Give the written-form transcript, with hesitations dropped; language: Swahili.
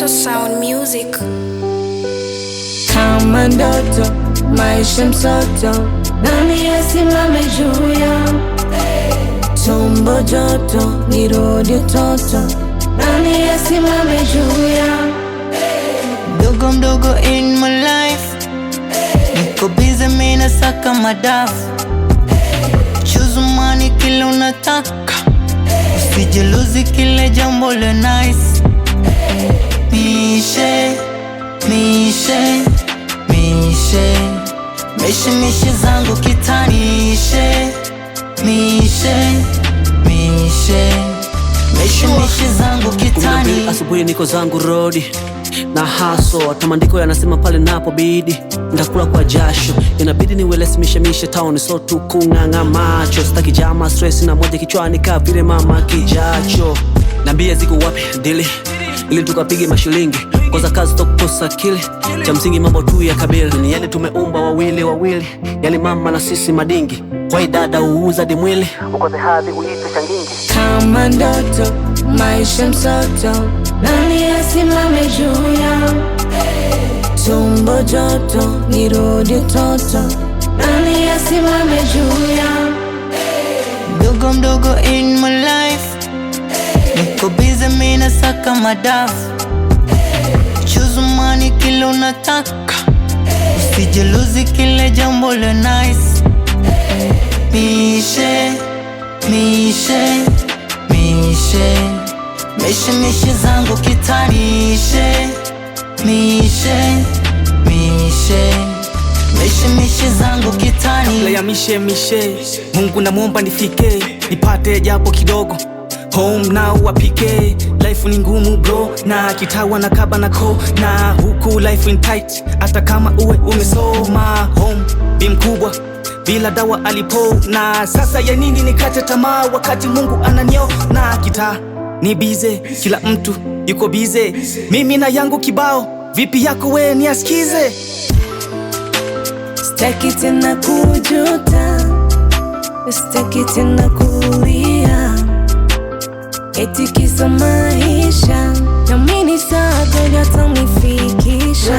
Sound Music. Kama ndoto, maisha msoto, nani asimame juu yangu? Tumbo joto, nirudi utoto, nani asimame juu yangu? Mdogo mdogo in my life, niko busy mimi nasaka madafu. Choose money kile unataka, usijeluzi kile jambo le nice. Mishe zangu kitanishe. Mishe zangu kitani. Asubuhi niko zangu rodi na haso, tamandiko yanasema pale napo bidi ndakula kwa jasho, inabidi niwelesimishe town, so tu kung'ang'a macho. Sitaki jama stress na moja kichwani ka vile mama kijacho. Nambia ziko wapi dili ili tukapige mashilingi, koza kazi tokukosa akili, cha msingi mambo tu ya kabili. Duniani tumeumba wawili, yani mama na sisi madingi. Kwa dada uuza di mwili, ukoze hadhi uite changingi. Kama ndoto, maisha msoto, nani asimame juu yangu? Tumbo joto, nirudi utoto, nani asimame juu yangu? Mdogo mdogo in my life, niko busy mimi nasaka madafu. Choose money kile unataka, usijeluzi kile jambo le nice. Mishe zangu kitanishe. Mishe zangu kitani. Kabla ya mishe Mungu namuomba nifike, nipate japo kidogo. Home now wapike, life ni ngumu bro, na kitawa na kaba na ko, na huku life in tight, hata kama uwe umesoma. Home bi mkubwa bila dawa alipo, na sasa ya nini nikate tamaa wakati Mungu ananio. Na kita ni bize, kila mtu yuko bize, mimi na yangu kibao. Vipi yako we niasikize? Sitaki tena kujuta, sitaki tena kulia, eti kisa maisha, na mimi sasa yatanifikisha.